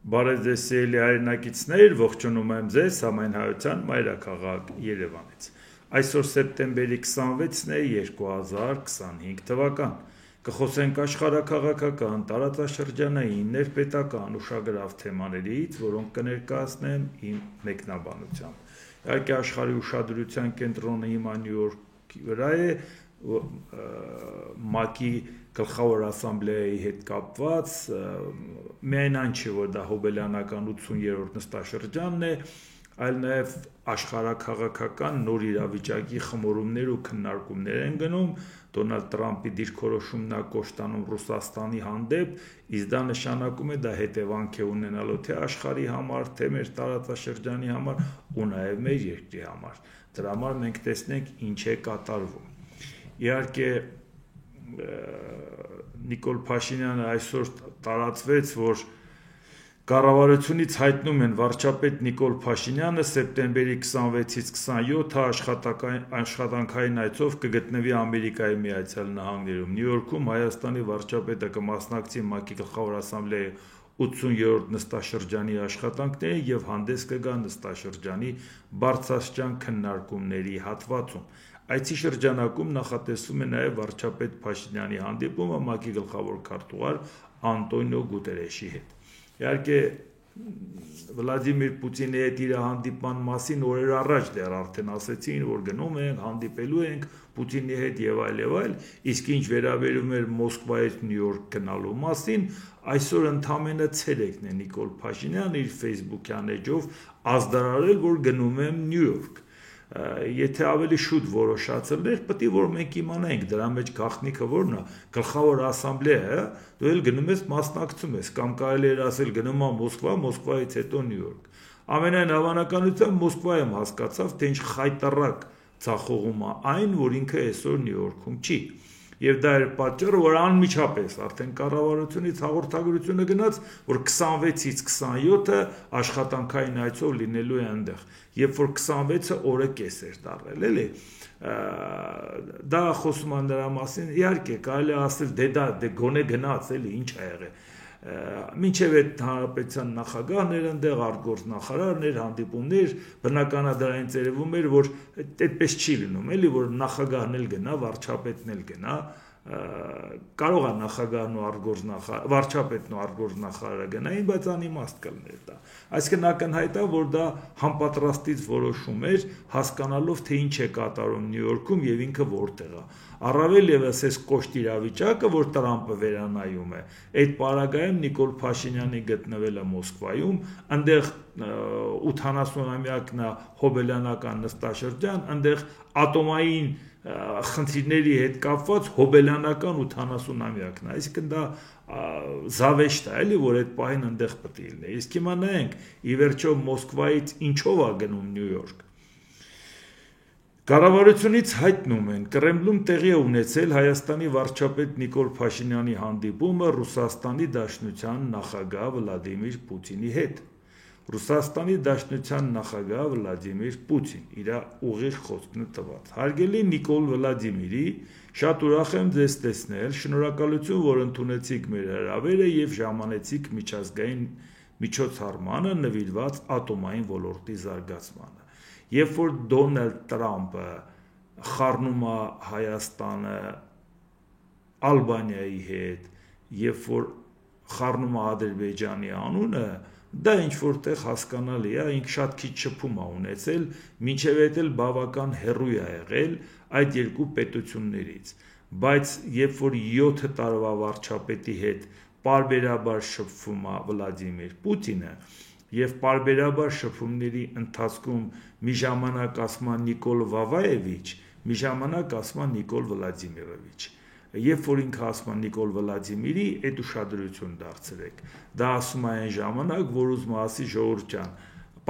Բարև ձեզ սիրելի հայրենակիցներ, ողջունում եմ ձեզ Համայնայության մայրաքաղաք Երևանից։ Այսօր սեպտեմբերի 26-ն է 2025 թվական։ Կխոսենք աշխարհաքաղաքական, տարածաշրջանային, ներպետական ուշագրավ թեմաներից, որոնք կներկայացնեմ իմ մեկնաբանությամբ։ Իհարկե աշխարհի ուշադրության կենտրոնը հիմա Նյու Յորքի վրա է, ՄԱԿ-ի գլխավոր ասամբլեայի հետ կապված, միայն այն չէ, որ դա հոբելյանական 80-րդ նստաշրջանն է, այլ նաև աշխարհաքաղաքական նոր իրավիճակի խմորումներ ու քննարկումներ են գնում, Դոնալդ Տրամփի դիրքորոշումն է կոշտանում Ռուսաստանի հանդեպ, իսկ դա նշանակում է դա հետևանք է ունենալու թե աշխարհի համար, թե մեր տարածաշրջանի համար ու նաև մեր երկրի համար։ Դրա համար մենք տեսնենք ինչ է կատարվում։ Իհարկե Նիկոլ Փաշինյանը այսօր տարածվեց, որ կառավարությունից հայտնում են վարչապետ Նիկոլ Փաշինյանը սեպտեմբերի 26-ից 27-ը աշխատանքային այցով կգտնվի Ամերիկայի Միացյալ Նահանգներում։ Նյու Յորքում Հայաստանի վարչապետը կմասնակցի ՄԱԿ-ի գլխավոր ասամբլեայի 80-րդ նստաշրջանի աշխատանքներին եւ հանդես կգա նստաշրջանի բարձրաստիճան քննարկումների հատվածում։ Այցի շրջանակում նախատեսվում է նաև վարչապետ Փաշինյանի հանդիպումը ՄԱԿ-ի գլխավոր քարտուղար Անտոնիո Գուտերեշի հետ։ Իհարկե Վլադիմիր Պուտինի հետ իր հանդիպման մասին օրեր առաջ դեռ արդեն ասեցին, որ գնում ենք, հանդիպելու ենք Պուտինի հետ եւ այլ, իսկ ինչ վերաբերում էր Մոսկվայից Նյու Յորք գնալու մասին, այսօր ընդամենը ցերեկն է Նիկոլ Փաշինյանը իր Facebook-յան էջով ազդարարել, որ գնում եմ Նյու Յորք։ Եթե ավելի շուտ որոշացել էր, պետք է որ մենք իմանայինք դրա մեջ գաղտնիքը որն է, գլխավոր ասամբլեա, դու էլ գնում ես մասնակցում ես, կամ կարելի էր ասել գնում եմ Մոսկվա, Մոսկվայից հետո Նյու Յորք։ Ամենայն հավանականությամբ Մոսկվայում հասկացավ, թե ինչ խայտառակ ցախողում է այն, որ ինքը այսօր Նյու Յորքում չի։ Եվ դա էր պատճառը, որ անմիջապես արդեն կառավարությունից հաղորդագրությունը գնաց, որ 26-ից 27-ը աշխատանքային այցով լինելու է այնտեղ, երբ որ 26-ը օրը կես էր դառել, էլի։ Դա խոսում է նրա մասին, իհարկե կարելի է ասել, դե գոնե գնաց, էլի, ինչ ա եղել։ Մինչև այդ հանրապետության նախագահներ ընդեղ, արտգործնախարարներ, հանդիպումներ, բնական է դրանից երևում էր, որ այդպես չի լինում, էլի, որ նախագահն էլ գնա, վարչապետն էլ գնա, կարող է նախագահն ու վարչապետն ու արտգործնախարարը գնային, բայց անիմաստ կլիներ դա։ Այսինքն ակնհայտ է, որ դա համապատրաստից որոշում էր, հասկանալով, թե ինչ է կատարում Նյու Յորքում եւ ինքը որտեղ է։ Առավել ևս այս կոշտ իրավիճակը, որ Տրամփը վերանայում է, այդ պարագայում Նիկոլ Փաշինյանի գտնվելը Մոսկվայում, այնտեղ 80-ամյակն է հոբելյանական նստաշրջան, այնտեղ ատոմային խնդիրների հետ կապված հոբելյանական 80-ամյակն է, այսինքն դա զավեշտ է, էլի, որ այդ պահին այնտեղ պետք է լինի։ Իսկ հիմա նայենք, ի վերջո Մոսկվայից ինչով է գնում Նյու Յորք։ Կառավարությունից հայտնում են, Կրեմլում տեղի է ունեցել Հայաստանի վարչապետ Նիկոլ Փաշինյանի հանդիպումը Ռուսաստանի Դաշնության նախագահ Վլադիմիր Պուտինի հետ։ Ռուսաստանի Դաշնության նախագահ Վլադիմիր Պուտին, իր ուղիղ խոսքն տված։ Հարգելի Նիկոլ Վլադիմիրի, շատ ուրախ եմ ձեզ տեսնել, շնորհակալություն, որ ընդունեցիք մեր հրավերը եւ ժամանեցիք միջազգային միջոցառմանը նվիրված ատոմային ոլորտի զարգացմանը։ Երբ որ Դոնալդ Տրամփը խառնում է Հայաստանը Ալբանիայի հետ, երբ որ խառնում է Ադրբեջանի անունը, դա ինչ որտեղ հասկանալի է, ինքը շատ քիչ շփում է ունեցել, մինչև այդ էլ բավական հեռու է եղել այդ երկու պետություններից, բայց երբ որ 7 տարվա վարչապետի հետ պարբերաբար շփվում է Վլադիմիր Պուտինը, եւ պարբերաբար շփումների ընթացքում մի ժամանակ ասում է Նիկոլ Վավաևիչ, մի ժամանակ ասում է Նիկոլ Վլադիմիրովիչ։ Երբ որ ինքը ասում է Նիկոլ Վլադիմիրի, այդ ուշադրություն դարձրեք։ Դա ասում է այն ժամանակ, որ ուզում է ասի ժողովուրդ ջան,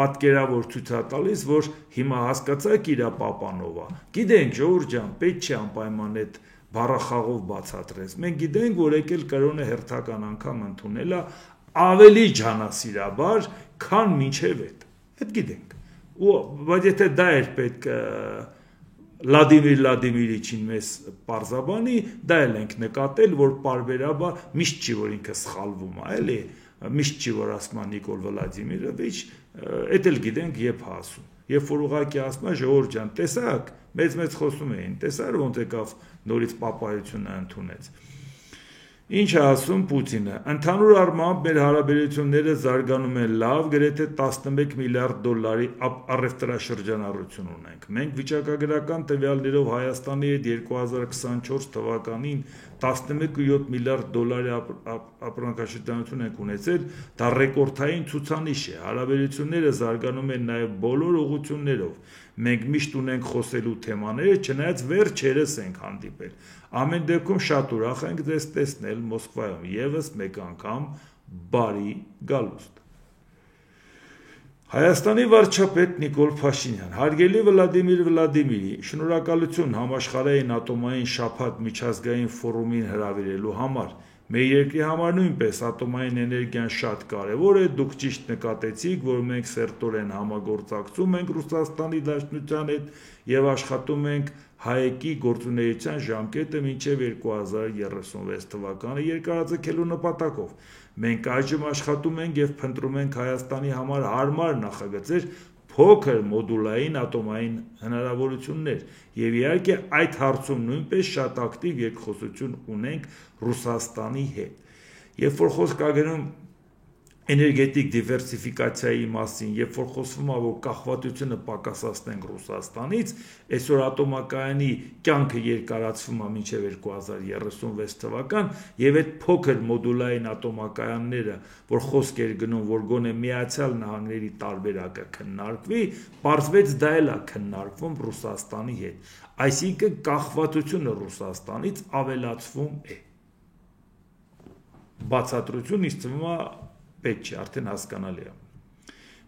պատկերավոր ցույց է տալիս, որ հիմա հասկացաք իր Պապանովա։ Գիտենք ժողովուրդ ջան, պետք չէ անպայման այդ բառախաղով բացատրես։ Մենք գիտենք, որ եկել կրոնը հերթական անգամ ընդունել է ավելի ջանասիրաբար, քան մինչև այդ գիտենք։ Բայց եթե դա էր պետք Վլադիմիրիչին մեզ պարզաբանի, դա էլ ենք նկատել, որ պարբերաբար միշտ չի, որ ինքը սխալվում է, էլի, միշտ չի որ ասում Նիկոլ Վլադիմիրովիչ, էդ էլ գիտենք երբ ասում։ Երբ որ ուղղակի ասում է ժողովուրդ ջան, տեսակ, մեծ խոսում էին, տեսար ոնց եկավ նորից պապայությունը ընդունեց։ Ինչ է ասում Պուտինը։ Ընդհանուր առմամբ մեր հարաբերությունները զարգանում են լավ, գրեթե 11 միլիարդ դոլարի առևտրաշրջանառություն ունենք։ Մենք վիճակագրական տվյալներով Հայաստանի հետ 2024 թվականին 11.7 միլիարդ դոլարի ապրանքաշրջանառություն ենք ունեցել, դա ռեկորդային ցուցանիշ է։ Հարաբերությունները զարգանում են նաև բոլոր ուղղություններով։ Մենք միշտ ունենք խոսելու թեմաները, չնայած վերջերս ենք հանդիպել։ Ամեն դեպքում շատ ուրախ ենք ձեզ տեսնել Մոսկվայում, ևս մեկ անգամ բարի գալուստ։ Հայաստանի վարչապետ Նիկոլ Փաշինյան, հարգելի Վլադիմիր Վլադիմիրի, շնորհակալություն համաշխարհային ատոմային շաբաթ միջազգային ֆորումին հրավիրելու համար։ Մեր երկրի համար նույնպես ատոմային էներգիան շատ կարևոր է, դուք ճիշտ նկատեցիք, որ մենք սերտորեն համագործակցում ենք Ռուսաստանի Դաշնության հետ եւ աշխատում ենք հայեկի գործունեության ժամկետը մինչև 2036 թվականը երկարաձգելու նպատակով։ Մենք այժմ աշխատում ենք եւ փնտրում ենք Հայաստանի համար հարմար նախագծեր, փոքր մոդուլային ատոմային հնարավորություններ եւ իհարկե այդ հարցում նույնպես շատ ակտիվ երկխոսություն ունենք Ռուսաստանի հետ։ Երբ որ խոսք է գնում էներգետիկ դիվերսիֆիկացիայի մասին, երբ որ խոսվում է որ կախվածությունը պակասացնենք Ռուսաստանից, այսօր ատոմակայանի կյանքը երկարացվում է մինչև 2036 թվական եւ այդ փոքր մոդուլային ատոմակայանները, որ խոսք էր գնում, որ գոնե Միացյալ Նահանգների տարբերակը քննարկվի, պարզվեց դա էլ է քննարկվում Ռուսաստանի հետ։ Այսինքն կախվածությունը Ռուսաստանից ավելացվում է։ Բացատրություն ինձ թվում է պետք չի, արդեն հասկանալի է։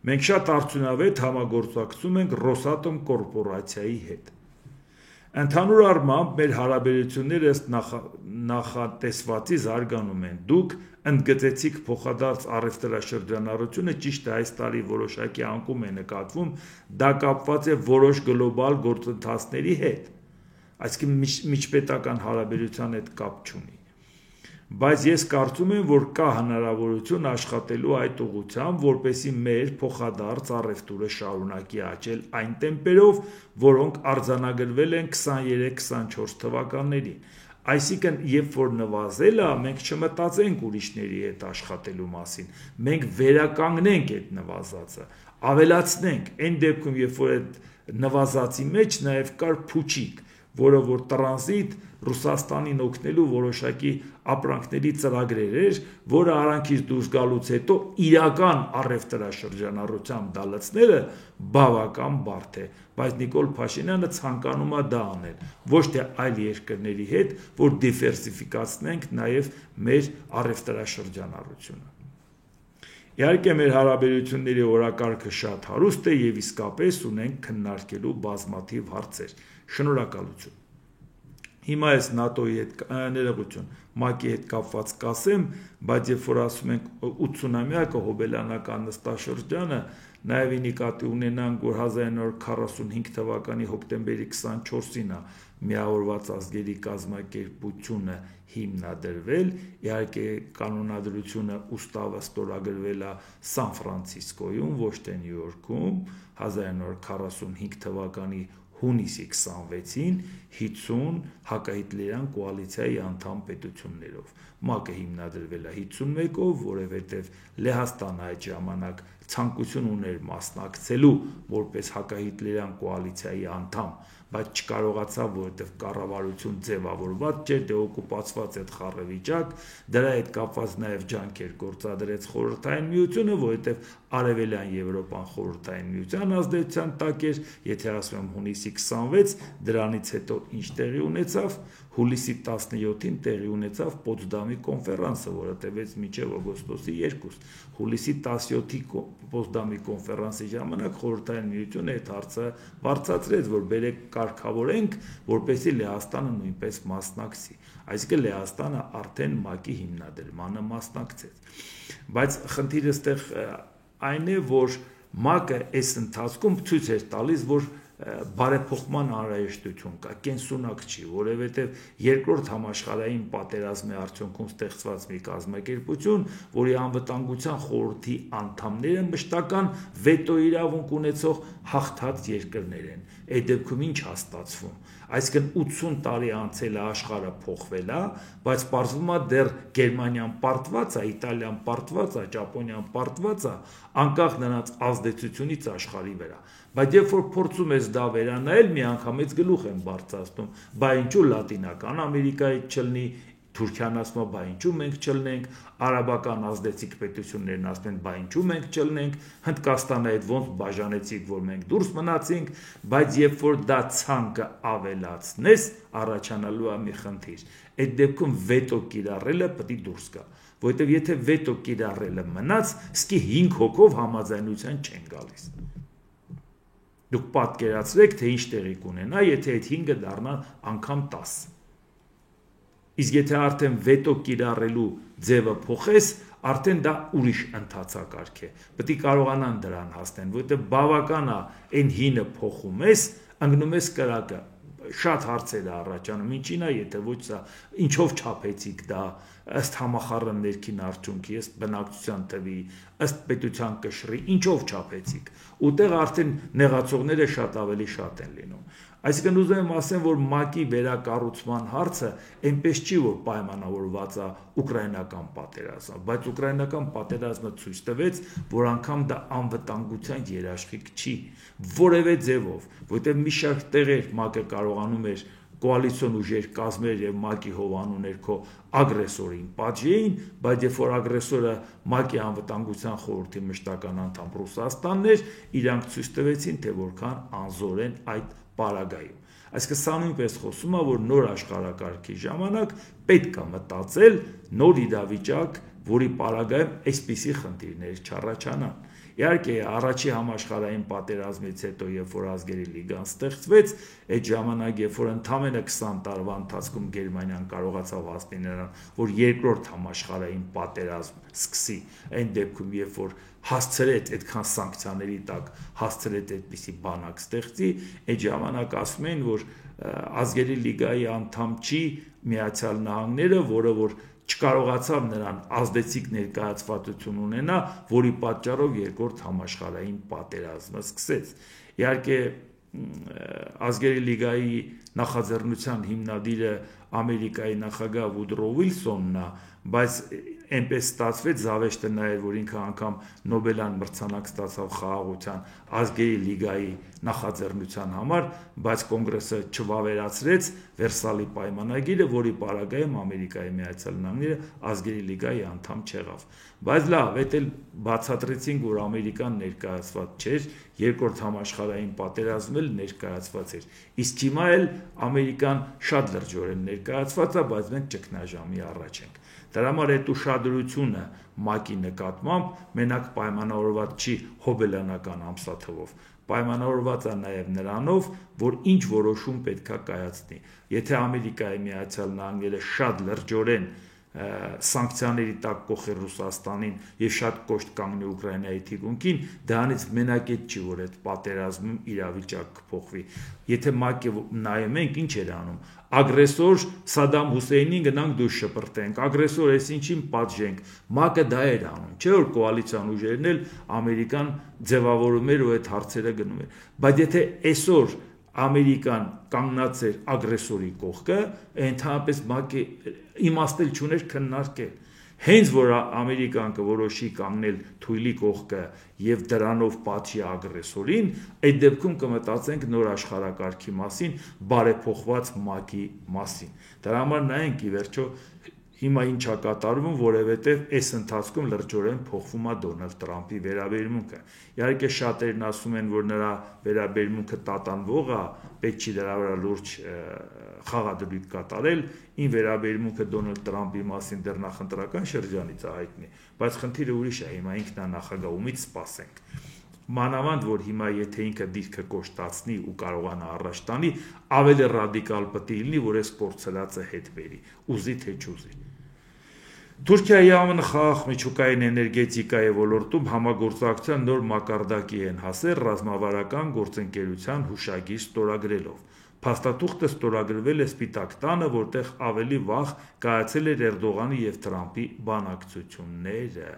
Մենք շատ արդյունավետ համագործակցում ենք Ռոսատոմ կորպորացիայի հետ։ Ընդհանուր առմամբ մեր հարաբերությունները ըստ նախատեսվածի զարգանում են։ Դուք ընդգծեցիք փոխադարձ առևտրաշրջանառությունը, ճիշտ է, այս տարի որոշակի անկում է նկատվում, դա կապված է որոշ գլոբալ գործընթացների հետ, այսինքն միջպետական հարաբերության հետ կապ չունի։ Բայց ես կարծում եմ, որ կա հնարավորություն աշխատելու այդ ուղղությամբ, որպեսզի մեր փոխադարձ առևտուրը շարունակի աճել այն տեմպերով, որոնք արձանագրվել են 23-24 թվականներին։ Այսինքն, երբ որ նվազել է, մենք չմտածենք ուրիշների հետ աշխատելու մասին, մենք վերականգնենք այդ նվազածը, ավելացնենք, այն դեպքում, երբ որ այդ նվազածի մեջ նաև կար փուչիկ, որը որ տրանզիտ Ռուսաստանին օգնելու որոշակի ապրանքների ծրագրեր էր, որը արանքից դուրս գալուց հետո իրական առևտրաշրջանառությամբ դա լցնելը բավական բարդ է, բայց Նիկոլ Փաշինյանը ցանկանում է դա անել, ոչ թե այլ երկրների հետ, որ դիվերսիֆիկացնենք նաև մեր առևտրաշրջանառությունը։ Իհարկե մեր հարաբերությունների օրակարգը շատ հարուստ է եւ իսկապես ունենք քննարկելու բազմաթիվ հարցեր։ Շնորհակալություն։ Հիմա ես ՆԱՏՕ-ի հետ ներողություն, ՄԱԿ-ի հետ կապված կասեմ, բայց երբ որ ասում ենք 80-ամյակը հոբելյանական նստաշրջանը, նաև նկատի ունենանք, որ 1945 թվականի հոկտեմբերի 24-ին է Միավորված ազգերի կազմակերպությունը հիմնադրվել, իհարկե կանոնադրությունը ուստավը ստորագրվել է Սան Ֆրանցիսկոյում, ոչ թե Նյու Յորքում, 1945 թվականի հունիսի 26-ին 50 հակահիտլերյան կոալիցիայի անդամ պետություններով։ ՄԱԿ-ը հիմնադրվել է 51-ով, որովհետև Լեհաստանը այդ ժամանակ ցանկություն ուներ մասնակցելու որպես հակահիտլերյան կոալիցիայի անդամ, բայց չկարողացավ, որովհետև կառավարություն ձևավորված չէր, դե օկուպացված այդ խառավիճակ, դրա հետ կապված նաև ջանքեր գործադրեց Խորհրդային Միությունը, որովհետև Արևելյան Եվրոպան Խորհրդային Միության ազդեցության տակ էր, եթե ասում եմ հունիսի 26, դրանից հետո ինչ տեղի ունեցավ, հուլիսի 17-ին տեղի ունեցավ Պոտսդամի կոնֆերանսը, որը տևեց մինչև օգոստոսի 2։ Հուլիսի 17-ի Պոտսդամի կոնֆերանսի ժամանակ Խորհրդային Միությունը այդ հարցը բարձրացրեց, որ բերեք կարգավորենք, որպեսզի Լեհաստանը նույնպես մասնակցի։ Այսինքն Լեհաստանը արդեն ՄԱԿ-ի հիմնադրմանը մասնակցեց։ Բայց խնդիրը այստեղ այն է, որ ՄԱԿ-ը այս ընթացքում ցույց էր տալիս, որ բարեփոխման անհրաժեշտություն կա, կենսունակ չի, որովհետև երկրորդ համաշխարհային պատերազմի արդյունքում ստեղծված մի կազմակերպություն, որի անվտանգության խորհրդի անդամները մշտական վետո իրավունք ունեցող հաղթած երկրներ են։ Այդ դեպքում ինչ է ստացվում։ Այսինքն 80 տարի անցել է, աշխարհը փոխվել է, բայց պարզվում է դեռ Գերմանիան պարտված է, Իտալիան պարտված է, Ճապոնիան պարտված է, անկախ նրանց ազդեցությունից աշխարհի վրա։ Բայց երբ որ փորձում ես դա վերանայել, միանգամից գլուխ են բարձրացնում, բա ինչու Լատինական Ամերիկայից չլինի, Թուրքիան ասում է, բա ինչու մենք չլնենք, արաբական ազդեցիկ պետություններն ասում են, բա ինչու մենք չլնենք, Հնդկաստանը այդ ոնց բաժանեցիք, որ մենք դուրս մնացինք, բայց երբ որ դա ցանկը ավելացնես, առաջանալու է մի խնդիր։ Այդ դեպքում վետո կիրառելը պետք է դուրս գա, որովհետև եթե վետո կիրառելը մնաց, սկի 5 հոգով համաձայնության չեն գալիս։ Դուք պատկերացրեք, թե ինչ տեղի կունենա, եթե այդ 5-ը դառնան անգամ 10։ Իսկ եթե արդեն վետո կիրառելու ձևը փոխես, արդեն դա ուրիշ ընթացակարգ է։ Պետք է կարողանան դրան հասնեն, որովհետև բավական է այն հինը փոխում ես, ընկնում ես կրակը։ Շատ հարցեր է առաջանում, ինչին է, եթե ոչ սա, ինչով չափեցիք դա, ըստ համախառն ներքին արդյունքի, ըստ բնակչության թվի, ըստ պետության կշռի, ինչով չափեցիք։ Ուտեղ արդեն նեղացողները շատ ավելի շատ են լինում։ Այսինքն ուզում եմ ասեմ, որ ՄԱԿ-ի վերակառուցման հարցը այնպես չի, որ պայմանավորված է ուկրաինական պատերազմը, բայց ուկրաինական պատերազմը ցույց տվեց, որ անգամ դա անվտանգության երաշխիք չի, որևէ ձևով, որտեղ մի շարք տեղեր ՄԱԿ-ը կարողանում էր կոալիցիոն ուժեր կազմեր եւ ՄԱԿ-ի հովանու ներքո ագրեսորին պատժեին, բայց երբ որ ագրեսորը ՄԱԿ-ի անվտանգության խորհրդի մշտական անդամ Ռուսաստանն էր, իրանք ցույց տվեցին, թե որքան անզոր են այդ պարագայում։ Այսինքն սա նույնպես խոսում է, որ նոր աշխարհակարգի ժամանակ պետք է մտածել նոր իրավիճակ, որի պարագայում այսպիսի խնդիրներ չառաջանան։ Իհարկե, առաջի համաշխարհային պատերազմից հետո, երբ որ ազգերի լիգան ստեղծվեց, այդ ժամանակ, երբ որ ընդամենը 20 տարվա ընթացքում Գերմանիան կարողացավ հասնել նրան, որ երկրորդ համաշխարհային պատերազմ սկսի, այն դեպքում, երբ որ հասցրեց այդքան սանկցիաների տակ, հասցրեց այդպիսի բանակ ստեղծի, այդ ժամանակ ասում են, որ ազգերի լիգայի անդամ չի Միացյալ Նահանգները, որը որ չկարողացավ նրան ազդեցիկ ներկայացվածություն ունենա, որի պատճառով երկրորդ համաշխարհային պատերազմը սկսեց։ Իհարկե, ազգերի լիգայի նախաձեռնության հիմնադիրը Ամերիկայի նախագահ Վուդրո Վիլսոնն է, բայց այնպես ստացվեց, զավեշտը նա էր, որ ինքը անգամ Նոբելյան մրցանակ ստացավ խաղաղության ազգերի լիգայի նախաձեռնության համար, բայց կոնգրեսը չվավերացրեց Վերսալի պայմանագիրը, որի պարագայում Ամերիկայի Միացյալ Նահանգները ազգերի լիգայի անդամ չեղավ։ Բայց լավ, այդ էլ բացատրեցինք, որ Ամերիկան ներկայացված չէր, երկրորդ համաշխարհային պատերազմն էլ ներկայացված էր։ Իսկ հիմա էլ Ամերիկան շատ լրջորեն ներկայացված է, բայց մենք ճգնաժամի առաջ ենք։ Դրա համար այդ ուշադրությունը ՄԱԿ-ի նկատմամբ մենակ պայմանավորված չի հոբելյանական ամսաթվով, պայմանավորված է նաև նրանով, որ ինչ որոշում պետք է կայացնի։ Եթե Ամերիկայի Միացյալ Նահանգները շատ լրջորեն սանկցիաների տակ կողեր Ռուսաստանին եւ շատ կոշտ կանգնի Ուկրաինայի թիկունքին, դրանից մենակ այդ չի, որ այդ պատերազմում իրավիճակ կփոխվի։ Եթե ՄԱԿ-ը նայում ենք, ինչ էր անում, ագրեսոր Սադամ Հուսեյնին գնանք դուրս շպրտենք, ագրեսոր էս ինչին պատժենք, ՄԱԿ-ը դա էր անում, չէ՞ որ կոալիցիան ուժերն էլ Ամերիկան ձևավորում էր ու այդ հարցերը գնում էր։ Բայց եթե այսօր Ամերիկան կանգնած էր ագրեսորի կողքը, ընդհանրապես ՄԱԿ-ը իմաստել չուներ քննարկել։ Հենց որ Ամերիկան կորոշի կանգնել թույլի կողքը եւ դրանով պատժի ագրեսորին, այդ դեպքում կմտածենք նոր աշխարհակարգի մասին, բարեփոխված ՄԱԿ-ի մասին։ Դրա համար նայենք ի վերջո հիմա ինչ է կատարվում, որովհետև այս ընթացքում լրջորեն փոխվում է Դոնալդ Տրամփի վերաբերմունքը։ Իհարկե շատերն ասում են, որ նրա վերաբերմունքը տատանվող է, պետք չի դրա վրա լուրջ խաղադրույք կատարել, ին վերաբերմունքը Դոնալդ Տրամփի մասին դեռ նախընտրական շրջանից է հայտնի, բայց խնդիրը ուրիշ է, հիմա ինքնանախագահումից սպասենք։ Մանավանդ, որ հիմա եթե ինքը դիրքը կոշտացնի ու կարողանա առաջ տանի, ավելի ռադիկալ պետք է լինի, որ այս կորցրածը հետ բերի, ուզի թե չուզի։ Թուրքիայի ԱՄՆ խաղաղ միջուկային էներգետիկայի ոլորտում համագործակցության նոր մակարդակի են հասել ռազմավարական գործընկերության հուշագիր ստորագրելով։ Փաստաթուղթը ստորագրվել է Սպիտակ տանը, որտեղ ավելի վաղ կայացել էր Էրդողանի և Թրամփի բանակցությունները։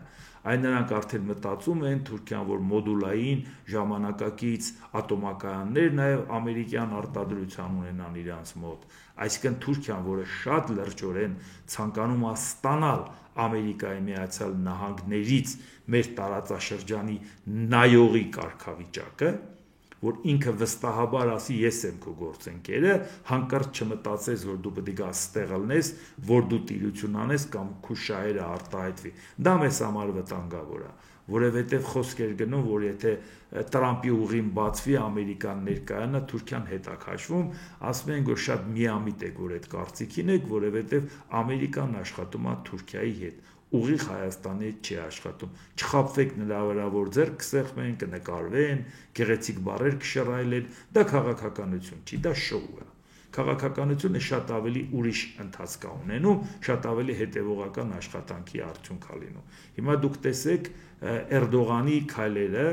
Այն նրանք արդեն մտածում են Թուրքիան, որ մոդուլային ժամանակակից ատոմակայաններ նաև ամերիկյան արտադրության ունենան իրանց մոտ։ Այսինքն Թուրքիան, որը շատ լրջորեն ցանկանում է ստանալ Ամերիկայի Միացյալ Նահանգներից մեր տարածաշրջանի նայողի կարգավիճակը, որ ինքը վստահաբար ասի ես եմ քո գործընկերը, հանկարծ չմտածես, որ դու պետք է գաս ստեղ ելնես, որ դու տիրություն անես կամ քո շահերը արտահայտվի։ Դա մեզ համար վտանգավոր է, որովհետև խոսք էր գնում, որ եթե Տրամփի ուղին բացվի, Ամերիկան ներկայանա, Թուրքիան հետ է քաշվում, ասում են, որ շատ միամիտ եք, որ այդ կարծիքին եք, որովհետև Ամերիկան աշխատում է Թուրքիայի հետ, ուղիղ Հայաստանի հետ չի աշխատում։ Չխաբվեք նրա վրա, որ ձեռք կսեղմեն, կնկարվեն, գեղեցիկ բառեր կշռայլեն, դա քաղաքականություն չի, դա շոու է։ Քաղաքականությունը շատ ավելի ուրիշ ընթացք է ունենում, շատ ավելի հետևողական աշխատանքի արդյունք է լինում։ Հիմա դուք տեսեք Էրդողանի քայլերը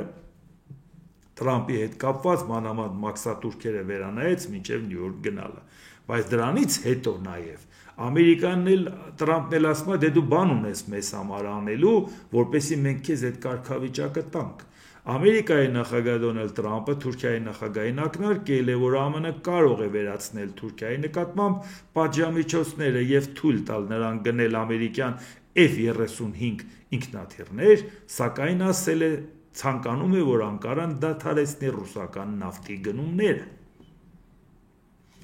Տրամփի հետ կապված, մանավանդ մաքսատուրքերը վերանայեց մինչև Նյու Յորք գնալը։ Բայց դրանից հետո նաև Ամերիկանն էլ Տրամփն էլ ասում է, դե դու բան ունես մեզ համար անելու, որպեսզի մենք քեզ այդ կարգավիճակը տանք։ Ամերիկայի նախագահ Դոնալդ Տրամփը Թուրքիայի նախագահին ակնարկել է, որ ԱՄՆ կարող է վերացնել Թուրքիայի նկատմամբ պատժամիջոցները և թույլ տալ նրան գնել ամերիկյան F-35 ինքնաթիռներ, սակայն ասել է, ցանկանում է, որ Անկարան դադարեցնի ռուսական նավթի գնումները։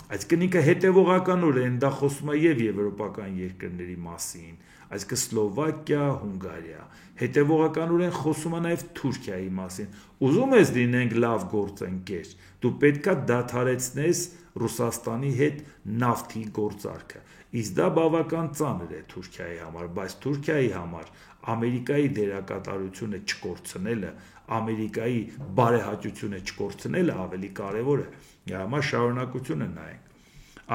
Այսինքն ինքը հետևողականորեն դա խոսում է և եվրոպական երկրների մասին, այսինքն Սլովակիա, Հունգարիա, հետևողականորեն խոսում է նաև Թուրքիայի մասին։ Ուզում ես լինենք լավ գործընկեր, դու պետք է դադարեցնես Ռուսաստանի հետ նավթի գործարքը։ Իսկ դա բավական ծանր է Թուրքիայի համար, բայց Թուրքիայի համար Ամերիկայի դերակատարությունը չկորցնելը, Ամերիկայի բարեհաճությունը չկորցնելը ավելի կարևոր է։ Հիմա շարունակությունը նայենք։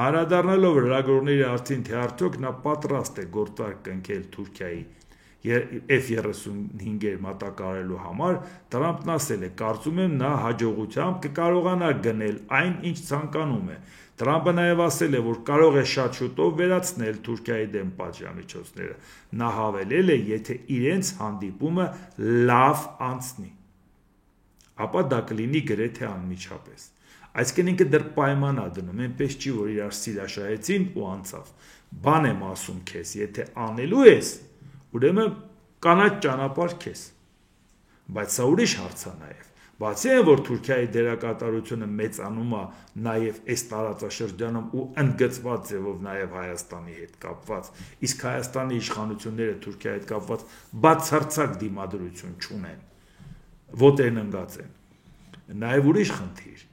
Անդրադառնալով լրագրողների հարցին, թե արդյոք նա պատրաստ է գործարք կնքել Թուրքիայի F-35 մատակարարելու համար, Տրամփն ասել է. կարծում եմ նա հաջողությամբ կկարողանա գնել այն, ինչ ցանկանում է։ Տրամփը նաև ասել է, որ կարող է շատ շուտով վերացնել Թուրքիայի դեմ պատժամիջոցները։ Նա հավելել է, եթե իրենց հանդիպումը լավ անցնի, ապա դա կլինի գրեթե անմիջապես։ Այսինքն ինքը դեռ պայման է դնում, այնպես չի, որ իրար սիրաշահեցին ու անցավ։ Բան եմ ասում քեզ, եթե անելու ես, ուրեմն կանաչ ճանապարհ քեզ։ Բայց սա ուրիշ հարց է նաև։ Բացի այն, որ Թուրքիայի դերակատարությունը մեծանում է նաև այս տարածաշրջանում ու ընդգծված ձևով նաև Հայաստանի հետ կապված, իսկ Հայաստանի իշխանությունները Թուրքիայի հետ կապված բացարձակ դիմադրություն չունեն, ոտերն ընկած են։ Նաև ուրիշ խնդիր։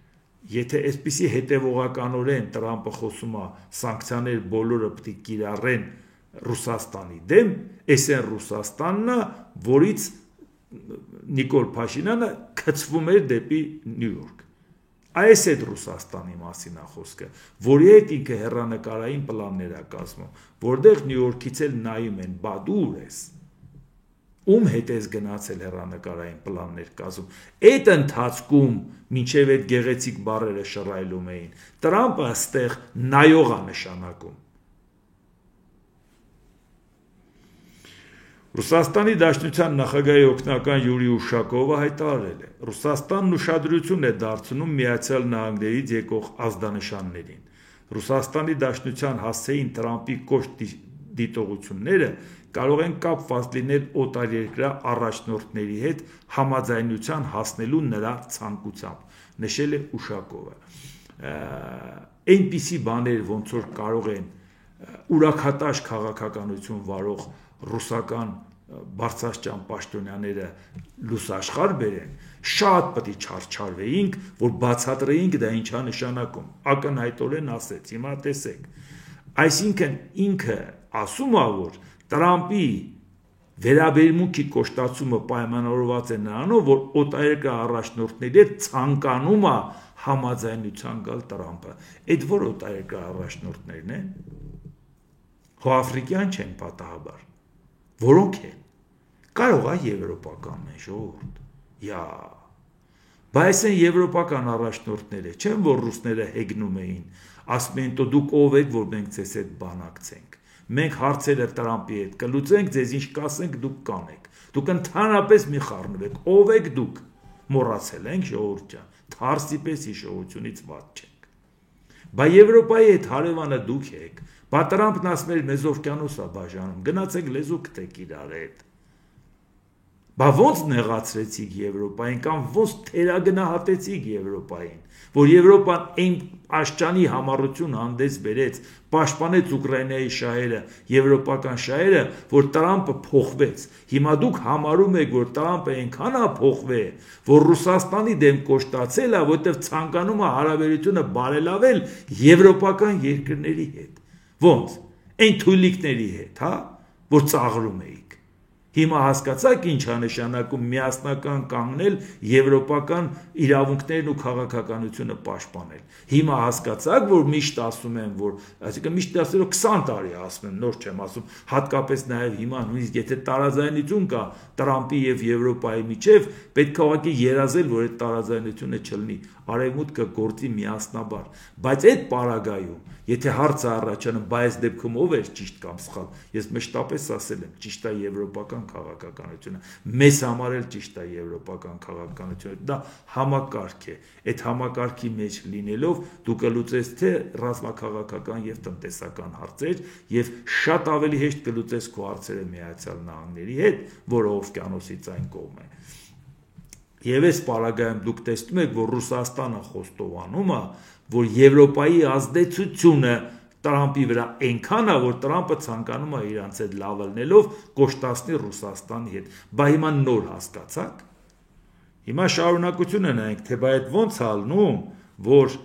Եթե այսպիսի հետևողականորեն Տրամփը խոսում է սանկցիաներ բոլորը պետք է կիրառեն Ռուսաստանի դեմ, այս այն Ռուսաստանն է, որից Նիկոլ Փաշինյանը գցվում էր դեպի Նյու Յորք։ Այս այդ Ռուսաստանի մասին է խոսքը, որի հետ ինքը հեռանկարային պլաններ է կազմում, որտեղ Նյու Յորքից էլ նայում են, բա դու ուր ես։ Ում հետ ես գնացել հեռանկարային պլաններ կազմում։ Այդ ընթացքում մինչև այդ գեղեցիկ բառերը շռայլում էին, Տրամփը այստեղ նայող է նշանակում։ Ռուսաստանի Դաշնության նախագահի օգնական Յուրի Ուշակովը հայտարարել է. Ռուսաստանն ուշադրություն է դարձնում Միացյալ Նահանգներից եկող ազդանշաններին։ Ռուսաստանի Դաշնության հասցեին Տրամփի կոշտ դիտողությունները կարող են կապված լինել օտարերկրյա առաջնորդների հետ համաձայնության հասնելու նրա ցանկությամբ, նշել է Ուշակովը։ Այնպիսի բաներ, ոնց որ կարող են ուրաքատաշ քաղաքականություն վարող ռուսական բարձրաստիճան պաշտոնյաները լուսաշխար բերեն, շատ պետք է չարչարվեինք, որ բացատրեինք դա ինչա նշանակում։ Ակնհայտորեն ասեց, հիմա տեսեք։ Այսինքն ինքը ասում է, որ Տրամփի վերաբերմունքի կոշտացումը պայմանավորված է նրանով, որ օտարերկրյա առաջնորդների հետ ցանկանում է համաձայնության գալ Տրամփը։ Այդ որ օտարերկրյա առաջնորդներն են, հո աֆրիկյան չեն պատահաբար։ Որոնք են։ Կարող է եվրոպականն են, ժողովուրդ։ Բայց այն եվրոպական առաջնորդները չեն, որ ռուսները հեգնում էին, ասում են, «Տո դուք ով եք, որ մենք ձեզ հետ բանակցենք։ Մենք հարցերը Տրամպի հետ կլուծենք, ձեզ ինչ կասենք, դուք կանեք։ Դուք ընդհանրապես մի խառնվեք, ով եք դուք»։ Մոռացել ենք, ժողովուրդ ջան, թարսի պես հիշողությունից ված չենք։ Բայց Եվրոպայի հետ հարևանը դուք եք։ Բա Տրամպն ասում էր, մեզ օվկիանոս է բաժանում, գնացեք լեզու գտեք իրար հետ։ Բա ոնց նեղացրեցիք Եվրոպային կամ ոնց թերագնահատեցիք Եվրոպային, որ Եվրոպան այն աշճանի համառություն հանդես բերեց, պաշտպանեց Ուկրաինայի շահերը, եվրոպական շահերը, որ Տրամպը փոխվեց։ Հիմա դուք համարում եք, որ Տրամպը այնքան է փոխվել, որ Ռուսաստանի դեմ կոշտացել է, որտեղ ցանկանում է հարաբերությունը բարելավել եվրոպական երկրների հետ։ Ոնց։ Այն թույլիկների հետ, որ ծաղրում էիք։ Հիմա հասկացաք ինչ է նշանակում միասնական կանգնել եվրոպական իրավունքներն ու քաղաքականությունը պաշտպանել։ Հիմա հասկացաք, որ միշտ ասում են, որ այսինքն միշտ ասելով 20 տարի ասում եմ, նոր չեմ ասում, հատկապես նաև հիմա նույնիսկ եթե տարաձայնություն կա Տրամպի եւ Եվրոպայի միջև, պետք է ուղղակի երազել, որ այդ տարաձայնությունը չլինի։ Արևմուտքը գործի միասնաբար, բայց այդ պարագայում, եթե հարցը առաջանում, բայց դեպքում ով էր ճիշտ կամ սխալ, ես մշտապես ասել եմ, ճիշտ է եվրոպական քաղաքականությունը, մեզ համար էլ ճիշտ է եվրոպական քաղաքականությունը, դա համակարգ է, այդ համակարգի մեջ լինելով դու կլուծես թե ռազմաքաղաքական եւ տնտեսական հարցեր եւ շատ ավելի հեշտ կլուծես քո հարցերը Միացյալ Նահանգների հետ, որը օվկիանոսից այն կողմ է։ Եվ այս պարագայում դուք տեսնում եք, որ Ռուսաստանը խոստովանում է, որ Եվրոպայի ազդեցությունը Տրամպի վրա այնքան է, որ Տրամպը ցանկանում է իրանց հետ լավ լինելով կոշտացնի Ռուսաստանի հետ։ Բա հիմա նոր հասկացաք։ Հիմա շարունակությունը նայենք, թե բայց ոնց է ալնում, որ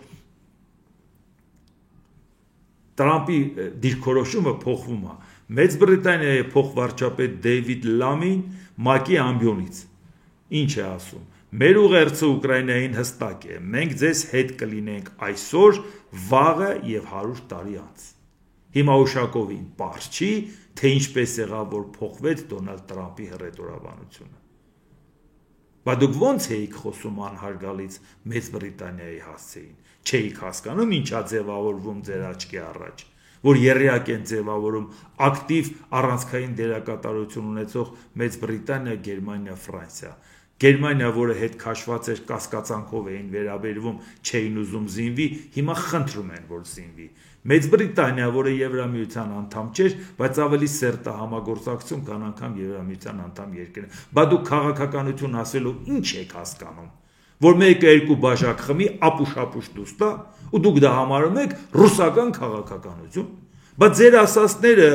Տրամպի դիրքորոշումը փոխվում է։ Մեծ Բրիտանիայի փոխվարչապետ Դեյվիդ Լամին ՄԱԿ-ի ամբիոնից ինչ է ասում։ Մեր ուղերձը Ուկրաինային հստակ է։ Մենք ձեզ հետ կլինենք այսօր, վաղը եւ 100 տարի անց։ Հիմա ուշակովին պարզ չի, թե ինչպես եղավ, որ փոխվեց Դոնալդ Տրամպի հռետորաբանությունը։ Բա դուք ոնց էիք խոսում անհարգալից Մեծ Բրիտանիայի հասցեին։ Չէիք հասկանում ինչա ձևավորվում ձեր աչքի առաջ, որ երրյակ են ձևավորում ակտիվ առանցքային դերակատարություն ունեցող Մեծ Բրիտանիա, Գերմանիա, Ֆրանսիա։ Գերմանիա, որը հետ քաշված էր կասկածանքով էին վերաբերվում, չէին ուզում զինվի, հիմա խնդրում են, որ զինվի։ Մեծ Բրիտանիա, որը Եվրամիության անդամ չէր, բայց ավելի սերտ է համագործակցում, քան անգամ Եվրամիության անդամ երկրները։ Բա դուք քաղաքականություն ասելով ինչ եք հասկանում, որ մեկը երկու բաժակ խմի, ապուշ-ապուշ դուս տա, ու դուք դա համարում եք ռուսական քաղաքականություն։ Բայց ձեր ասածները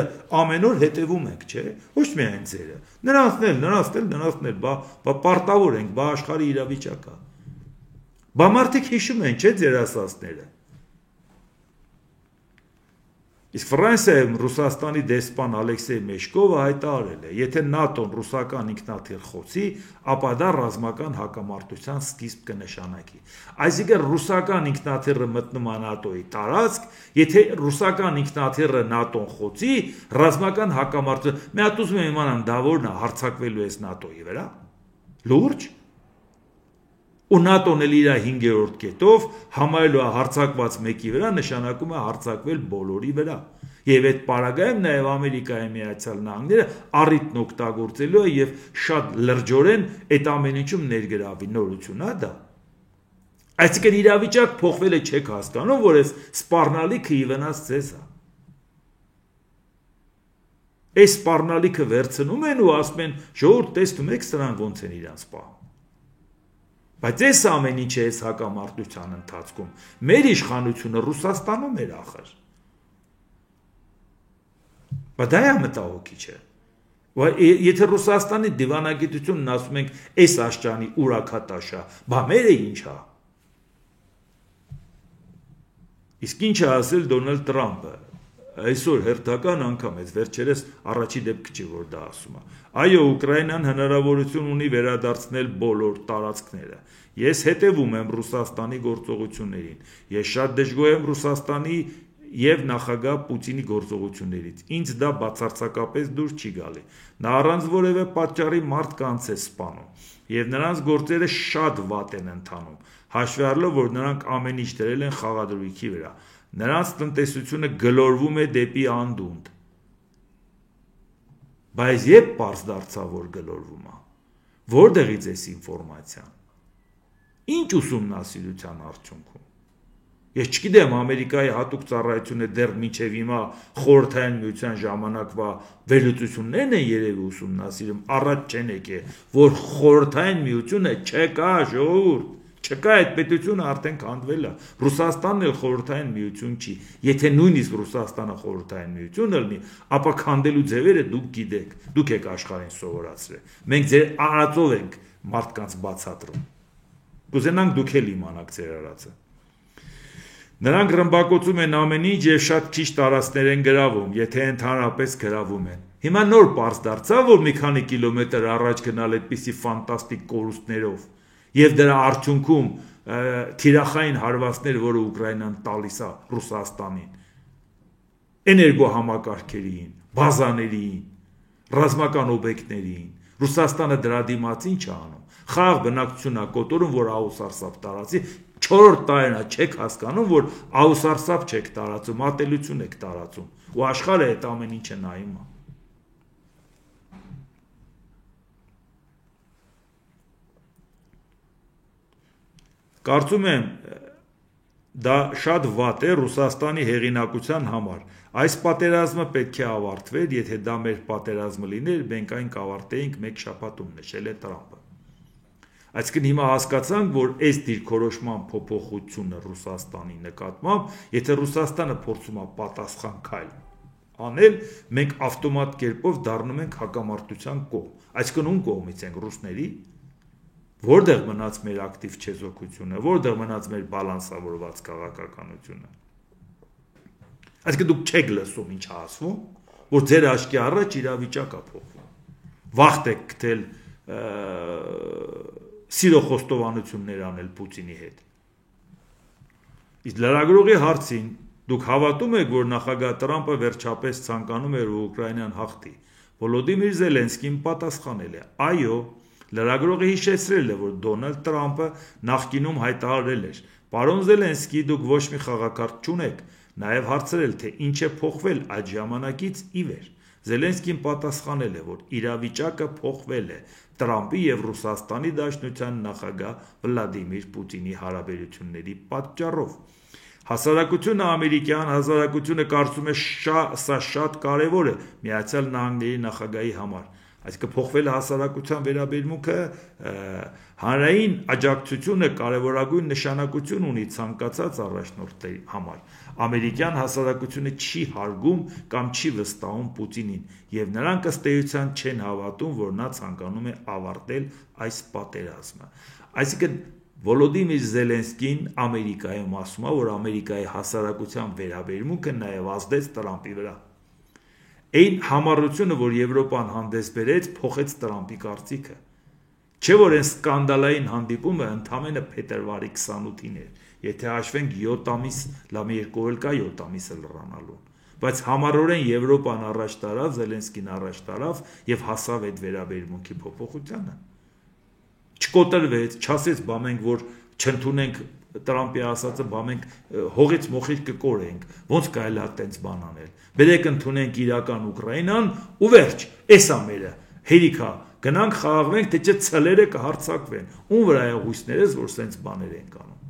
ամեն օր հետևում ենք, չէ՞։ Ոչ միայն ձերը։ Նրանցն էլ, բա պարտավոր ենք, բա աշխարհի իրավիճակ է։ Բա մարդիկ հիշում են, չէ՞, ձեր ասածները։ Իսկ Ֆրանսիայում Ռուսաստանի դեսպան Ալեքսեյ Մեշկովը հայտարարել է, եթե ՆԱՏՕ-ն ռուսական ինքնաթիռ խոցի, ապա դա ռազմական հակամարտության սկիզբ կնշանակի։ Այսինքն ռուսական ինքնաթիռը մտնում է ՆԱՏՕ-ի տարածք, եթե ռուսական ինքնաթիռը ՆԱՏՕ-ն խոցի, ռազմական հակամարտություն։ Մի հատ ուզում եմ իմանամ, դա որն է, հարձակվելու է ՆԱՏՕ-ի վրա։ Լուրջ։ Ու ՆԱՏՕ-ն էլ իր 5-րդ կետով համարելու է հարձակված մեկի վրա, նշանակում է հարձակվել բոլորի վրա։ Եվ այդ պարագայում նաև Ամերիկայի Միացյալ Նահանգները առիթն օգտագործելու է եւ շատ լրջորեն այդ ամեն ինչում ներգրավի, նորություն է դա։ Այսինքն իրավիճակ փոխվել է, չեք հասկանում, որ այս սպառնալիքը ի վնաս ձեզ է։ Այս սպառնալիքը վերցնում են ու ասում են, ժողովուրդ, տեսնում եք սրանք ոնց են իրանց պահում։ Բայց այս ամեն ինչը այս հակամարտության ընթացքում մեր իշխանությունը Ռուսաստանում էր ախր։ Բայց դա է մտահոգիչ է։ Եթե Ռուսաստանի դիվանագիտությունն ասում ենք, այս աշճանի ուրաքատաշա, բա մերը ինչ է։ Իսկ ինչ է ասել Դոնալդ Տրամպը։ Այսօր հերթական անգամ է, վերջերս առաջի դեպքը չի, որ դա ասում է։ Այո, Ուկրաինան հնարավորություն ունի վերադարձնել բոլոր տարածքները։ Ես հետևում եմ Ռուսաստանի գործողություններին։ Ես շատ դժգոհ եմ Ռուսաստանի եւ նախագահ Պուտինի գործողություններից։ Ինձ դա բացարձակապես դուր չի գալի։ Նա առանց որևէ պատճառի մարդկանց է սպանում եւ նրանց գործերը շատ վատ են ընթանում, հաշվի առնելով, որ նրանք ամեն ինչ դրել են խաղադրույքի վրա։ Նրանց տնտեսությունը գլորվում է դեպի անդունդ։ Բայց երբ պարզ դարձավ, որ գլորվում է, որտեղից է ինֆորմացիան։ Ինչ ուսումնասիրության արդյունքում։ Ես չգիտեմ Ամերիկայի հատուկ ծառայությունը դեռ մինչև հիմա խորհրդային միության ժամանակվա վերլուծություններն են երևի ուսումնասիրում, առաջ չեն եկել, որ խորհրդային միությունը չկա, ժողովուրդ, չկա, այդ պետությունը արդեն քանդվել է։ Ռուսաստանն էլ խորհրդային միություն չի։ Եթե նույնիսկ Ռուսաստանը խորհրդային միություն լինի, ապա քանդելու ձևերը դուք գիտեք, դուք եք աշխարհին սովորացրել։ Մենք ձեր արածով ենք մարդկանց բացատրում։ Կուզենանք դուք էլ իմանաք ձեր արածը։ Նրանք ռմբակոծում են ամեն ինչ եւ շատ քիչ տարածքներ են գրավում, եթե ընդհանրապես գրավում են։ Հիմա նոր պարզ դարձավ, որ մի քանի կիլոմետր առաջ գնալ այդպիսի ֆանտաստիկ կորուստներով եւ դրա արդյունքում թիրախային հարվածներ, որը Ուկրաինան տալիս է Ռուսաստանին, էներգոհամակարգերին, բազաներին, ռազմական օբյեկտներին, Ռուսաստանը դրա դիմաց ինչ է անում։ Խաղ բնակչությունն է կոտորում, որ աուսարսափ տարածի, 4 տարին է չեք հասկանում, որ աուսարսափ չեք տարածում, ատելություն եք տարածում, ու աշխարհը այդ ամեն ինչը նայում է։ Կարծում եմ, դա շատ վատ է Ռուսաստանի հեղինակության համար։ Այս պատերազմը պետք է ավարտվեր, եթե դա մեր պատերազմը լիներ, մենք այն կավարտեինք մեկ շաբաթում, նշել է Տրամպը։ Այսինքն հիմա հասկացանք, որ այս դիրքորոշման փոփոխությունը Ռուսաստանի նկատմամբ, եթե Ռուսաստանը փորձում է պատասխան քայլ անել, մենք ավտոմատ կերպով դառնում ենք հակամարտության կողմ։ Այսինքն ում կողմից ենք, ռուսների։ Որտեղ մնաց մեր ակտիվ չեզոքությունը, որտեղ մնաց մեր բալանսավորված քաղաքականությունը։ Այսինքն դուք չեք լսում ինչ ասվում, որ ձեր աչքի առաջ իրավիճակը փոխվում։ Վախտ եք գտել սիրո խոստովանություններ անել Պուտինի հետ։ Իսկ լրագրողի հարցին դուք հավատում եք, որ նախագահ Տրամպը վերջապես ցանկանում էր, որ Ուկրաինան հաղթի։ Վոլոդիմիր Զելենսկին պատասխանել է. այո, լրագրողը հիշեցրել է, որ Դոնալդ Տրամպը նախկինում հայտարարել էր. պարոն Զելենսկի, դուք ոչ մի խաղակարգ չունեք, նաև հարցրել, թե ինչ է փոխվել այդ ժամանակից ի վեր։ Զելենսկին պատասխանել է, որ իրավիճակը փոխվել է Տրամպի եւ Ռուսաստանի Դաշնության նախագահ Վլադիմիր Պուտինի հարաբերությունների պատճառով։ Հասարակությունը ամերիկյան հասարակությունը կարծում է սա շատ կարևոր է Միացյալ Նահանգների նախագահի համար։ Այսինքն փոխվել է հասարակության վերաբերմունքը, հանրային աջակցությունը կարևորագույն նշանակություն ունի ցանկացած առաջնորդի համար։ Ամերիկյան հասարակությունը չի հարգում կամ չի վստահում Պուտինին, եւ նրանք ըստ էության չեն հավատում, որ նա ցանկանում է ավարտել այս պատերազմը։ Այսինքն Վոլոդիմիր Զելենսկին Ամերիկայում ասում է, որ Ամերիկայի հասարակության վերաբերմունքը նաև ազդեց Տրամպի վրա։ Այն համառությունը, որ Եվրոպան հանդես բերեց, փոխեց Տրամպի կարծիքը։ Չէ՞ որ այն սկանդալային հանդիպումը ընդամենը փետրվարի 28-ին էր, եթե հաշվենք 7 ամիս, լավ 2 էլ կա 7 ամիսը լրանալու։ Բայց համառորեն Եվրոպան առաջ տարավ, Զելենսկին առաջ տարավ եւ հասավ այդ վերաբերմունքի փոփոխությանը։ Չկոտրվեց, չասեց, բա մենք որ չընդունենք Տրամպի ասածը, բա մենք հողից մոխիր կկորենք, ոնց կարելի է տենց բան անել։ Բերեք ընդունենք իրական Ուկրաինան ու վերջ, էսա մերը, հերիքա, գնանք խաղաղվենք, թե չէ ցլերը կհարձակվեն։ Ում վրա է հույսներս, որ սենց բաներ են անում։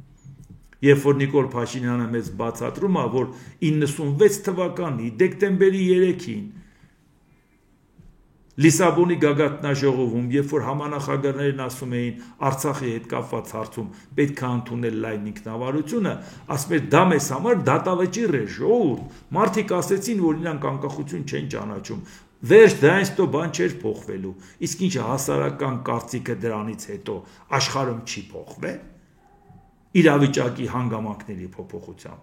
Երբ որ Նիկոլ Փաշինյանը մեզ բացատրում է, որ 96 թվականի դեկտեմբերի 3-ին Լիսաբոնի գագաթնաժողովում, երբ որ համանախագահներն ասում էին Արցախի հետ կապված հարցում պետք է ընդունել լայն ինքնավարությունը, ասում էր դա մեզ համար դատավճիռ է, ժողովուրդ, մարդիկ ասեցին, որ իրանք անկախություն չեն ճանաչում, վերջ դրանից բան չէր փոխվելու, իսկ ինչը հասարակական կարծիքը դրանից հետո աշխարհում չի փոխվել, իրավիճակի հանգամանքների փոփոխությամբ,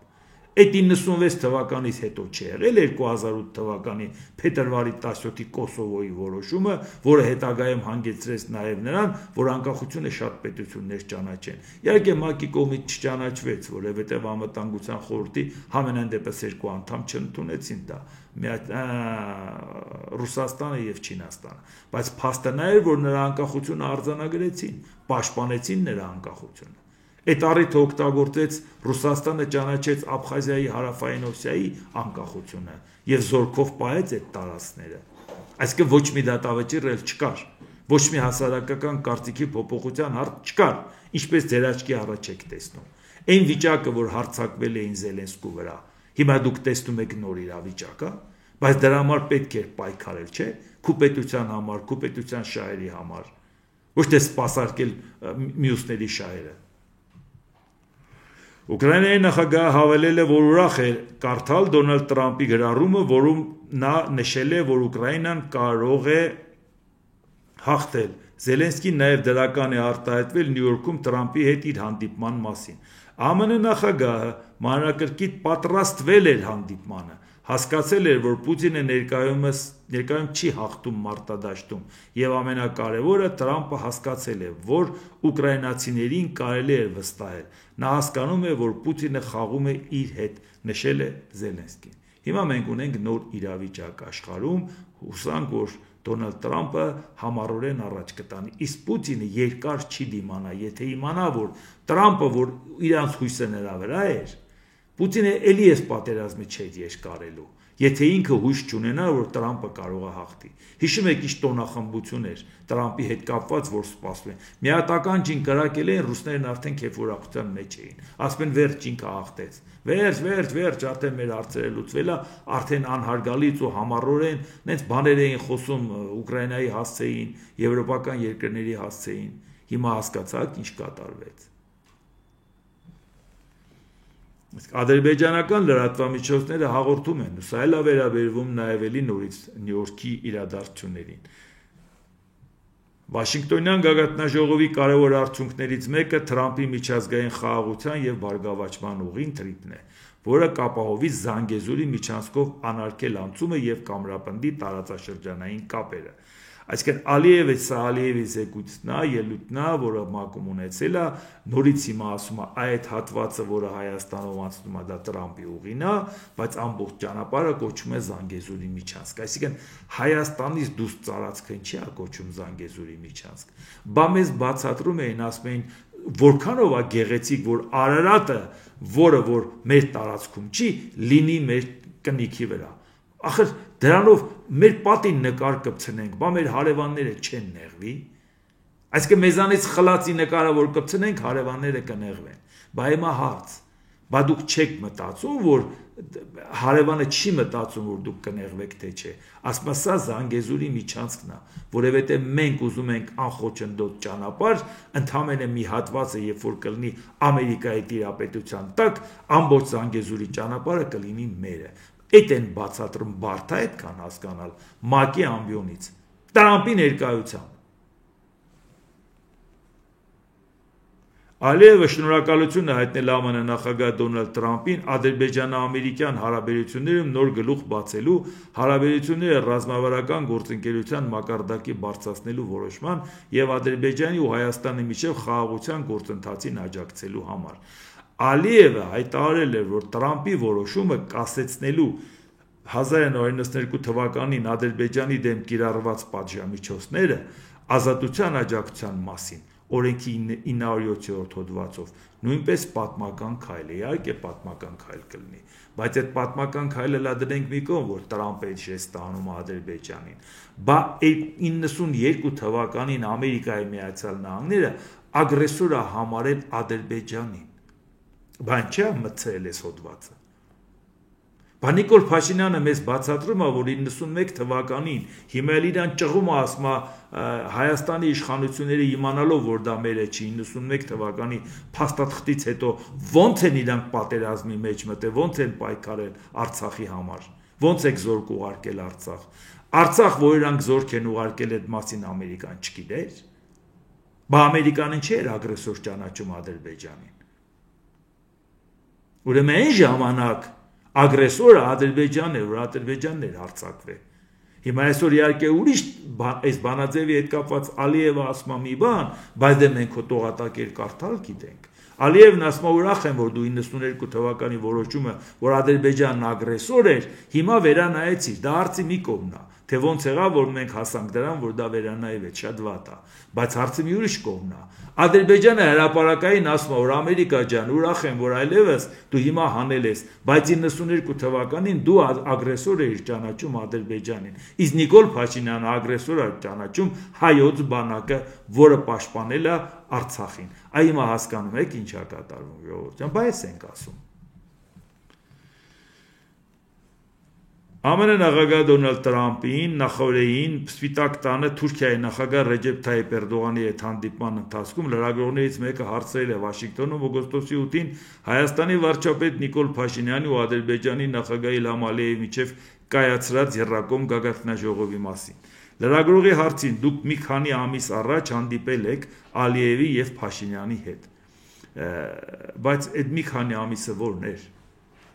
Այդ 96 թվականից հետո չի եղել 2008 թվականի փետրվարի 17-ի Կոսովոյի որոշումը, որը հետագայում հանգեցրեց նաև նրան, որ անկախությունը շատ պետություններ ճանաչեն։ Իհարկե ՄԱԿ-ի կողմից չճանաչվեց, որովհետև Անվտանգության խորհրդի համենայն դեպս 2 անդամ չընդունեցին դա՝ Ռուսաստանը եւ Չինաստանը, բայց փաստը նա էր, որ նրա անկախությունը արձանագրեցին, պաշտպանեցին նրա անկախությունը։ Այդ առիթը օգտագործեց Ռուսաստանը ճանաչեց Աբխազիայի հարավային Օսիայի անկախությունը եւ զորքով պահեց այդ տարածքները։ Այսինքն ոչ մի դատավճիռ էլ չկար, ոչ մի հասարակական կարծիքի փոփոխության հարց չկար, ինչպես ձեր աչքի առաջ եք տեսնում։ Այն վիճակը, որ հարձակվել էին Զելենսկու վրա, հիմա դուք տեսնում եք նոր իրավիճակը, բայց դրա համար պետք է պայքարել, չէ՞, քու պետության համար, քու պետության շահերի համար, ոչ թե սպասարկել մյուսների շահերը։ Ուկրաինայի նախագահը հավելել է, որ ուրախ է կարդալ Դոնալդ Տրամփի գրառումը, որում նա նշել է, որ Ուկրաինան կարող է հաղթել։ Զելենսկին նաև դրական է արտահայտվել Նյու Յորքում Տրամփի հետ իր հանդիպման մասին։ ԱՄՆ նախագահը մանրակրկիտ պատրաստվել էր հանդիպմանը, հասկացել էր, որ Պուտինը ներկայում չի հաղթում մարտադաշտում, եւ ամենակարևորը Տրամփը հասկացել է, որ ուկրաինացիներին կարելի է վստահել։ Նա հասկանում է, որ Պուտինը խաղում է իր հետ, նշել է Զելենսկին։ Հիմա մենք ունենք նոր իրավիճակ աշխարհում, հուսանք, որ Դոնալդ Տրամփը համառորեն առաջ կտանի։ Իսկ Պուտինը երկար չի դիմանա, եթե իմանա, որ Տրամփը, որ իրանց հույսը նրա վրա էր, Պուտինը էլի էս պատերազմը չէր երկարելու, եթե ինքը հույս չունենա, որ Տրամփը կարող է հաղթի։ Հիշում եք ինչ տոնախմբություն էր Տրամփի հետ կապված, որ սպասում են։ Միատական ջին կրակել են, ռուսներն արդեն քեֆորակության մեջ էին։ Ասում են վերջ ինքը հաղթեց։ Վերջ, արդեն մեր հարցերը լուծվել է, արդեն անհարգալից ու համառորեն նենց բաներ էին խոսում Ուկրաինայի հասցեին, եվրոպական երկրների հասցեին։ Հիմա հասկացաք ինչ կատարվեց։ Ադրբեջանական լրատվամիջոցները հաղորդում են, սա էլ է վերաբերվում նաև էլի նորից Նյու Յորքի իրադարձություններին։ Վաշինգտոնյան գագաթնաժողովի կարևոր արդյունքներից մեկը Թրամփի միջազգային խաղաղության եւ բարգավաճման ուղին թրիփն է, որը կապահովի Զանգեզուրի միջանցքով անարգել անցումը եւ կամրապնդի տարածաշրջանային կապերը։ Այսինքն Ալիևը սա Ալիևի զեկույցն է, ելույթն է, որը ՄԱԿ-ում ունեցել է, նորից հիմա ասում է այդ հատվածը, որը Հայաստանով անցնում է, դա Տրամփի ուղին է, բայց ամբողջ ճանապարհը կոչվում է Զանգեզուրի միջանցք։ Այսինքն Հայաստանից դուրս ծառացքը ինչի է կոչվում Զանգեզուրի միջանցք։ Բա մեզ բացատրում էին, ասում էին, որքանով է գեղեցիկ, որ Արարատը, որը որ մեր տարածքում չի, լինի մեր կնիքի վրա։ Ախր դրանով մեր պատին նկար կպցնենք, բա մեր հարևանները չեն նեղվի։ Այսինքն մեզանից խլացի նկարը որ կպցնենք, հարևանները կնեղվեն։ Բա հիմա հարց, բա դուք չեք մտածում, որ հարևանը չի մտածում, որ դուք կնեղվեք թե չէ։ Ասում սա Զանգեզուրի միջանցքն է, որովհետև մենք ուզում ենք անխոչնդոտ ճանապարհ, ընդհանրապես մի հատվածը, երբ որ կլինի Ամերիկայի տիրապետության տակ, ամբողջ Զանգեզուրի ճանապարհը կլինի մերը։ Այդ են բացատրում բարդ է այդքան հասկանալ ՄԱԿ-ի ամբիոնից, Տրամփի ներկայությամբ։ Ալիևը շնորհակալություն է հայտնել ԱՄՆ նախագահ Դոնալդ Տրամփին ադրբեջանա-ամերիկյան հարաբերություններում նոր գլուխ բացելու, հարաբերությունները ռազմավարական գործընկերության մակարդակի բարձրացնելու որոշման եւ Ադրբեջանի ու Հայաստանի միջև խաղաղության գործընթացին աջակցելու համար։ Ալիևը հայտարարել է, որ Տրամփի որոշումը կասեցնելու 1992 թվականին Ադրբեջանի դեմ կիրառված պատժամիջոցները ազատության աջակցության մասին օրենքի 907-րդ հոդվածով նույնպես պատմական քայլ է, իհարկե պատմական քայլ կլինի, բայց այդ պատմական քայլը լա դնենք մի կողմ, որ Տրամփը այդ ժեստը անում է Ադրբեջանին։ Բա 92 թվականին Ամերիկայի Միացյալ Նահանգները ագրեսոր է համարել Ադրբեջանին։ Բան չէ մտցրել էս հոդվածը։ Բա Նիկոլ Փաշինյանը մեզ բացատրում է, որ 91 թվականին հիմա էլ իրան ճղում է, ասում է Հայաստանի իշխանությունները իմանալով, որ դա մերը չի, 91 թվականի փաստաթղթից հետո ո՞նց են իրանք պատերազմի մեջ մտել, ո՞նց են պայքարել Արցախի համար, ո՞նց եք զորք ուղարկել Արցախ։ Արցախ, որ իրանք զորք են ուղարկել, այդ մասին Ամերիկան չգիտեր։ Բա Ամերիկան ինչի էր ագրեսոր ճանաչում Ադրբեջանին։ Ուրեմն այն ժամանակ ագրեսորը Ադրբեջանն էր, որ Ադրբեջանն էր հարձակվել։ Հիմա այսօր իհարկե ուրիշ այս բանաձևի հետ կապված Ալիևը ասում է մի բան, բայց դե մենք հոտողատակեր կարդալ գիտենք։ Ալիևն ասում է ուրախ եմ, որ դու 92 թվականի որոշումը, որ Ադրբեջանն ագրեսոր էր, հիմա վերանայեցիր, դա հարցի մի կողմն է, թե ոնց եղավ, որ մենք հասանք դրան, որ դա վերանայվեց, շատ վատ է, բայց հարցը մի ուրիշ կողմն է։ Ադրբեջանը հրապարակային ասում է, որ Ամերիկա ջան, ուրախ եմ, որ այլևս դու հիմա հանել ես, բայց 92 թվականին դու ագրեսոր էիր ճանաչում Ադրբեջանին։ Իսկ Նիկոլ Փաշինյանը ագրեսոր է ճանաչում հայոց բանակը, որը պաշտպանել է Արցախին։ Այ հիմա հասկանում եք ինչ է կատարվում, ժողովուրդ ջան, բայց ենք ասում։ ԱՄՆ նախագահ Դոնալդ Տրամփին նախորդին Սպիտակ տանը Թուրքիայի նախագահ Ռեջեփ Թայիփ Էրդողանի հետ հանդիպման ընթացքում լրագրողներից մեկը հարցրել է Վաշինգտոնում օգոստոսի 8-ին Հայաստանի վարչապետ Նիկոլ Փաշինյանի ու Ադրբեջանի նախագահ Իլհամ Ալիևի միջև կայացրած եռակողմ գագաթնաժողովի մասին։ Լրագրողի հարցին դուք մի քանի ամիս առաջ հանդիպել եք Ալիևի եւ Փաշինյանի հետ, բայց այդ մի քանի ամիսը ո՞րն էր։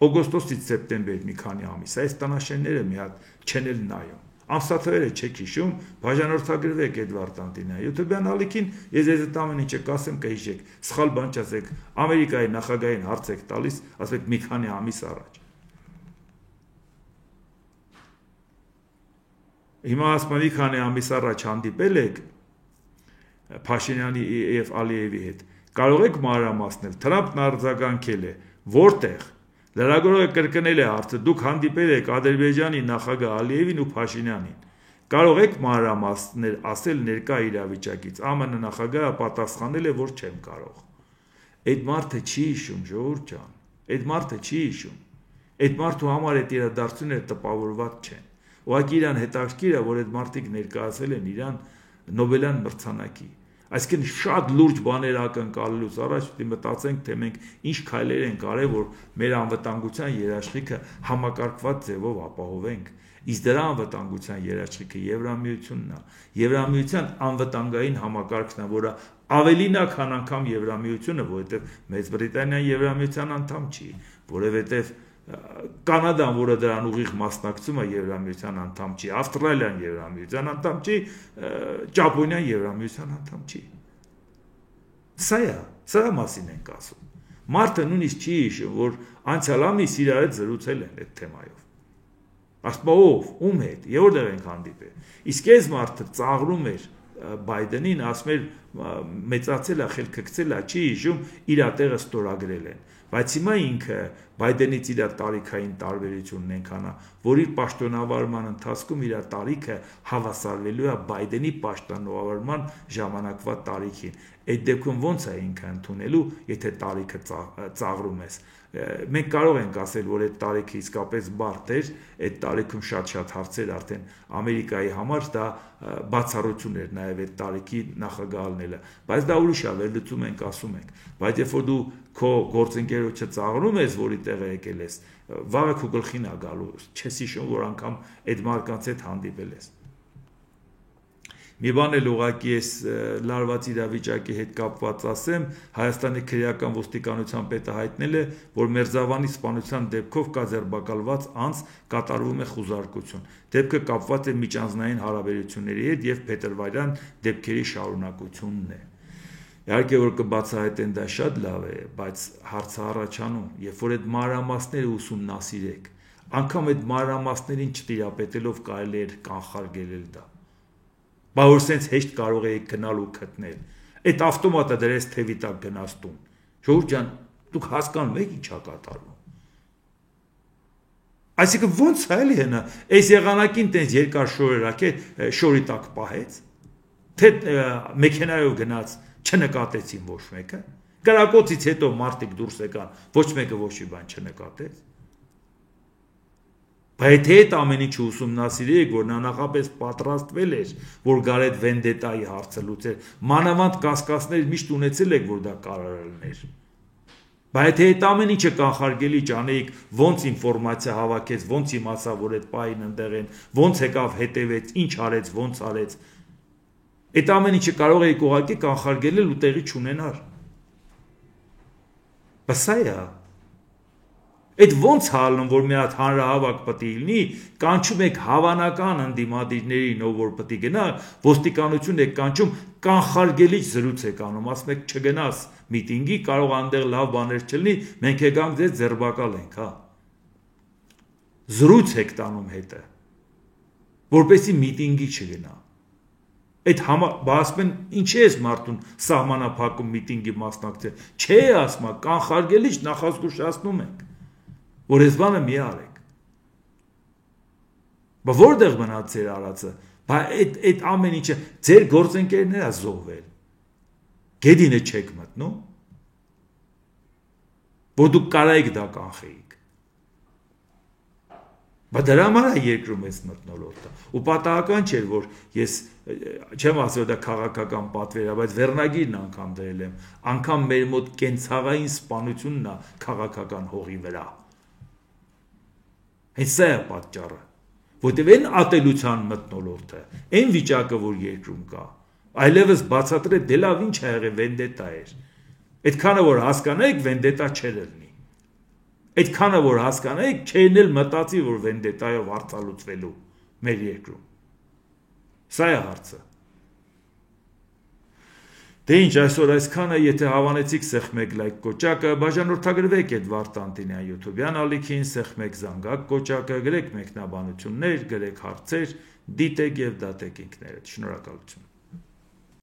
Օգոստոսից սեպտեմբեր մի քանի ամիս, այս տանաշենները մի հատ չեն էլ նայում։ Ամսաթվերը չեք հիշում, բաժանորդագրվեք Էդվարդ Անտինյանի YouTube-յան ալիքին, ես այդ ամեն ինչը կասեմ կհիշեք, սխալ բան չասեք, Ամերիկայի նախագահին հարց եք տալիս, ասեք մի քանի ամիս առաջ։ Հիմա ասում մի քանի ամիս առաջ հանդիպել եք Փաշինյանի եւ Ալիևի հետ։ Կարող եք մանրամասնել, Թրամփն արձագանքել է, որտեղ Լրագրողը կրկնել է հարցը, դուք հանդիպել եք Ադրբեջանի նախագահ Ալիևին ու Փաշինյանին։ Կարող եք մանրամասներ ասել ներկա իրավիճակից։ ԱՄՆ նախագահը պատասխանել է, որ չեմ կարող։ Այդ մարդը չի հիշում, ժողովուրդ ջան։ Այդ մարդը չի հիշում։ Այդ մարդու համար այդ իրադարձությունները տպավորված չեն։ Ուղղակի իրան հետաքրքիր է, որ այդ մարդիկ ներկայացել են իրան Նոբելյան մրցանակի։ Այսինքն շատ լուրջ բաներ ակնկալելուց առաջ պետք է մտածենք, թե մենք ինչ քայլեր ենք արել, որ մեր անվտանգության երաշխիքը համակարգված ձևով ապահովենք։ Իսկ դրա անվտանգության երաշխիքը Եվրամիությունն է։ Եվրամիության անվտանգային համակարգն է, որը ավելին է, քան անգամ Եվրամիությունը, որովհետև Մեծ Բրիտանիան Եվրամիության անդամ չի, որովհետև Կանադան, որը դրան ուղիղ մասնակցում է Եվրամիության անդամ չի, Ավստրալիան Եվրամիության անդամ չի, Ճապոնիան Եվրամիության անդամ չի։ Սա մասին ենք ասում։ Մարդը նույնիսկ չի հիշում, որ անցյալ ամիս իրար հետ զրուցել են այդ թեմայով։ Ասում է ով, ում հետ, եւ որտեղ ենք հանդիպել։ Իսկ այս մարդը ծաղրում էր Բայդենին, ասում էր մեծացել է, խելքը գցել է, չի հիշում իր տեղը ստորագրել են։ Բայց հիմա ինքը Բայդենից իր տարիքային տարբերությունն այնքան է, որ իր պաշտոնավարման ընթացքում իր տարիքը հավասարվելու է Բայդենի պաշտոնավարման ժամանակվա տարիքին։ Այդ դեպքում ո՞նց է ինքը ընդունելու, եթե տարիքը ծաղրում ես։ Մենք կարող ենք ասել, որ այդ տարիքը իսկապես բարդ էր, այդ տարիքում շատ հարցեր արդեն Ամերիկայի համար դա բացառություն էր նաև այդ տարիքի նախագահալնելը, բայց դա ուրիշ է, վերլուծում ենք, ասում ենք, բայց երբ որ դու քո գործընկերոջը ծաղրում ես, որի տեղը եկել ես, վաղը քո գլխին է գալու, չես հիշում, որ անգամ այդ մարկանց հետ հանդիպել ես։ Մի բան էլ ուղղակի ես լարված իրավիճակի հետ կապված ասեմ, Հայաստանի քրեական ոստիկանության պետը հայտնել է, որ Մերձավանի սպանության դեպքով կա ձերբակալված անձ, կատարվում է խուզարկություն։ Դեպքը կապված է միջանձնային հարաբերությունների հետ եւ փետրվարյան դեպքերի շարունակությունն է։ Իհարկե որ կբացահայտեն դա շատ լավ է, բայց հարցը առաջանում, երբ որ այդ մանրամասները ուսումնասիրեք, անգամ այդ մանրամասներին չտիրապետելով կարելի է կանխարգելել դա։ Բայց որ սենց հեշտ կարող էիք գնալ ու գտնել։ Այդ ավտոմատը դրես թևի տակ գնաց տուն։ Ժողովուրդ ջան, դուք հասկանում եք ինչ է կատարվում։ Այսինքն ո՞նց է էլի հենա, այս եղանակին տենց երկար շորերակ է, շորի տակ պահեց, թե մեքենայով գնաց, չնկատեցին ոչ մեկը։ Կրակոցից հետո մարդիկ դուրս եկան, ոչ մեկը ոչ մի բան չնկատեց։ Բայց այդ ամեն ինչը ուսումնասիրեք, որ նա նախապես պատրաստվել էր, որ գար այդ վենդետայի հարցը լուծել, մանավանդ կասկածներ միշտ ունեցել եք, որ դա կարող էր։ Բայց այդ ամեն ինչը կանխարգելի ճանեիք, ոնց ինֆորմացիա հավաքեց, ոնց իմացա, որ այդ պահին ընդեղ են, ոնց եկավ հետևեց, ինչ արեց, ոնց արեց։ Այդ ամեն ինչը կարող էիք ուղղակի կանխարգելել ու տեղի չունենար։ Բայց սա է։ Այդ ոնց հալնում, որ մի հատ հանրահավաք պետք է լինի, կանչում եք հավանական ընդդիմադիրներին, ով որ պետք է գնա, ոստիկանություն եք կանչում, կանխարգելիչ զրույց եք անում, ասում եք չգնաս միտինգի, կարող այնտեղ լավ բաներ չլինի, մենք եկանք ձեզ ձերբակալ ենք, հա։ Զրույց եք տանում հետը, որպեսզի միտինգի չգնա։ Այդ ասում են, ինչի ես մարդուն սահմանափակում միտինգի մասնակցել, չէ ասում, կանխարգելիչ նախազգուշացնում ենք, որ այս բանը մի արեք։ Բա որտեղ մնաց ձեր արածը, բա այդ ամեն ինչը ձեր գործընկերներն է զոհվել, գեդինը չեք մտնում, որ դուք կարայիք դա կանխեիք։ Բա դրա համար է երկրում ես մթնոլորտը, ու պատահական չէր, որ ես չեմ ասել, որ դա քաղաքական պատվեր է, բայց վերնագիրն անգամ դրել եմ, անգամ մեր մոտ կենցաղային սպանությունն է քաղաքական հողի վրա։ Հենց սա է պատճառը, որտեղ այն ատելության մթնոլորտը, այն վիճակը, որ երկրում կա, այլևս բացատրել դե լավ ինչ է եղել վենդետա էր։ Այդքանը որ հասկանայիք վենդետա չէր լինի։ Այդքանը որ հասկանայիք, չէին էլ մտածի, որ վենդետայով հարցալուծվելու մեր երկրում։ Սա է հարցը։ Դե ինչ, այսօր այսքանը, եթե հավանեցիք, սեղմեք լայք կոճակը, բաժանորդագրվեք այդ Վարդ Անտոնյան YouTube-յան ալիքին, սեղմեք զանգակ կոճակը, գրեք մեկնաբանություններ, գրեք հարցեր, դիտեք եւ դատեք ինքներդ։ Շնորհակալություն։